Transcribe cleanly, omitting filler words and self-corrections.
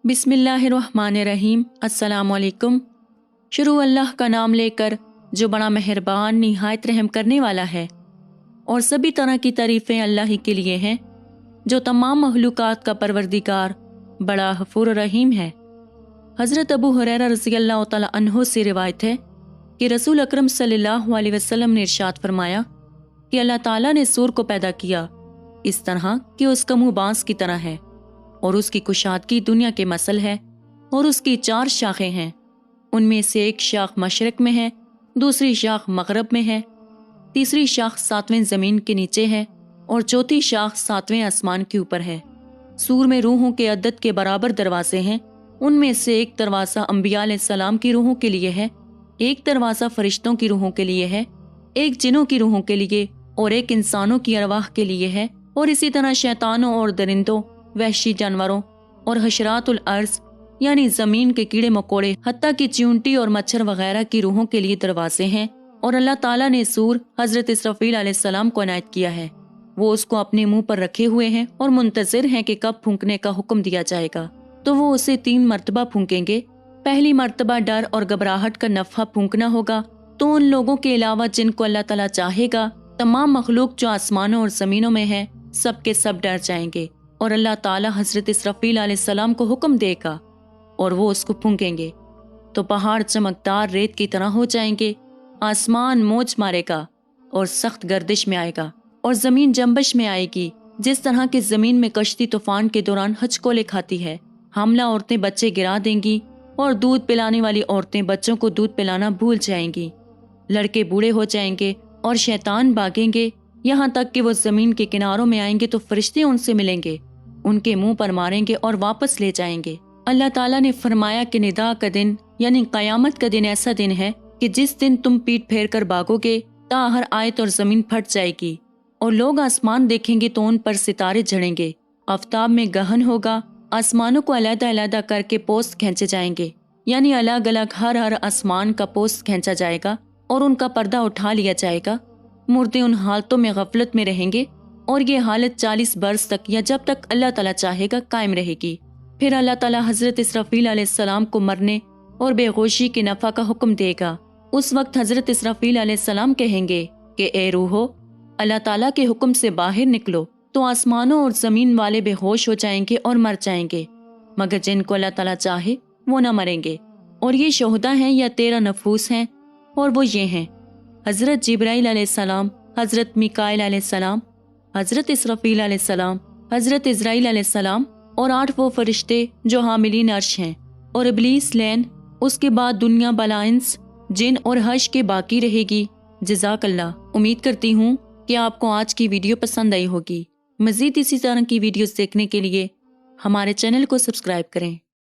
बिस्मिल्लाहिर्रहमानिर्रहीम। अस्सलामुअलैकुम। शुरू अल्लाह का नाम लेकर जो बड़ा मेहरबान निहायत रहम करने वाला है। और सभी तरह की तारीफ़ें अल्लाह ही के लिए हैं जो तमाम मखलूक़ात का परवरदिगार बड़ा गफूर रहीम है। हज़रत अबू हुरैरा रज़ियल्लाहु तआला अन्हु से रिवायत है कि रसूल अकरम सल्लल्लाहु अलैहि वसल्लम ने इरशाद फरमाया कि अल्लाह ताला ने सूर को पैदा किया इस तरह कि उसका मुंह बांस की तरह है और उसकी कुशादगी दुनिया के मसल है और उसकी 4 शाखें हैं। उनमें से एक शाख मशरक में है, दूसरी शाख मगरब में है, तीसरी शाख 7वें ज़मीन के नीचे है और चौथी शाख 7वें आसमान के ऊपर है। सूर में रूहों के अदद के बराबर दरवाजे हैं। उनमें से एक दरवाज़ा अंबिया अलैहिस्सलाम की रूहों के लिए है, एक दरवाज़ा फरिश्तों की रूहों के लिए है, एक जिनों की रूहों के लिए और एक इंसानों की अरवाह के लिए है। और इसी तरह शैतानों और दरिंदों, वहशी जानवरों और हशरातुल अर्ज़ यानी ज़मीन के कीड़े मकोड़े हत्ता की चींटी और मच्छर वगैरह की रूहों के लिए दरवाजे हैं। और अल्लाह ताला ने सूर हज़रत इसराफील अलैहिस्सलाम को इनायत किया है। वो उसको अपने मुंह पर रखे हुए हैं और मुंतज़िर हैं कि कब फूंकने का हुक्म दिया जाएगा। तो वो उसे 3 मरतबा फूंकेंगे। पहली मरतबा डर और घबराहट का नफ़ा फूंकना होगा तो उन लोगों के अलावा जिनको अल्लाह ताला चाहेगा तमाम मखलूक जो आसमानों और ज़मीनों में है सब के सब डर जाएंगे और अल्लाह ताला हज़रत इसराफील अलैहिस्सलाम को हुक्म देगा और वो उसको फूंकेंगे तो पहाड़ चमकदार रेत की तरह हो जाएंगे, आसमान मौज मारेगा और सख्त गर्दिश में आएगा और ज़मीन जंबश में आएगी जिस तरह की ज़मीन में कश्ती तूफान के दौरान हचकोले खाती है। हमला औरतें बच्चे गिरा देंगी और दूध पिलाने वाली औरतें बच्चों को दूध पिलाना भूल जाएंगी। लड़के बूढ़े हो जाएंगे और शैतान भागेंगे, यहाँ तक कि वो ज़मीन के किनारों में आएंगे तो फरिश्ते उनसे मिलेंगे, उनके मुंह पर मारेंगे और वापस ले जाएंगे। अल्लाह ताला ने फरमाया कि निदा का दिन यानी क़यामत का दिन ऐसा दिन है कि जिस दिन तुम पीठ फेर कर भागोगे ता हर आयत और ज़मीन फट जाएगी और लोग आसमान देखेंगे तो उन पर सितारे झड़ेंगे। आफताब में गहन होगा, आसमानों को अलग-अलग करके पोस्ट खींचे जाएंगे यानी अलग अलग हर आसमान का पोस्ट खींचा जाएगा और उनका पर्दा उठा लिया जाएगा। मुर्दे उन हालतों में गफलत में रहेंगे और ये हालत 40 बरस तक या जब तक अल्लाह ताला चाहेगा कायम रहेगी। फिर अल्लाह ताला हज़रत इसराफील अलैहिस्सलाम को मरने और बेहोशी के नफ़ा का हुक्म देगा। उस वक्त हज़रत इसराफील अलैहिस्सलाम कहेंगे कि ए रूहो, अल्लाह ताला के हुक्म से बाहर निकलो। तो आसमानों और ज़मीन वाले बेहोश हो जाएंगे और मर जाएंगे, मगर जिनको अल्लाह ताला चाहे वो न मरेंगे। और ये शोहदा हैं या 13 नफूस हैं और वो ये हैं हज़रत जिब्राइल अलैहिस्सलाम, हज़रत मिकाइल अलैहिस्सलाम, हज़रत इसराफील अलैहिस्सलाम, हज़रत इज़राइल अलैहिस्सलाम और 8 वो फरिश्ते जो हामिलीन अर्श हैं और इब्लीस लैन। उसके बाद दुनिया बलाइंस जिन और हश के बाकी रहेगी। जज़ाकल्लाह। उम्मीद करती हूँ कि आपको आज की वीडियो पसंद आई होगी। मज़ीद इसी तरह की वीडियोस देखने के लिए हमारे चैनल को सब्सक्राइब करें।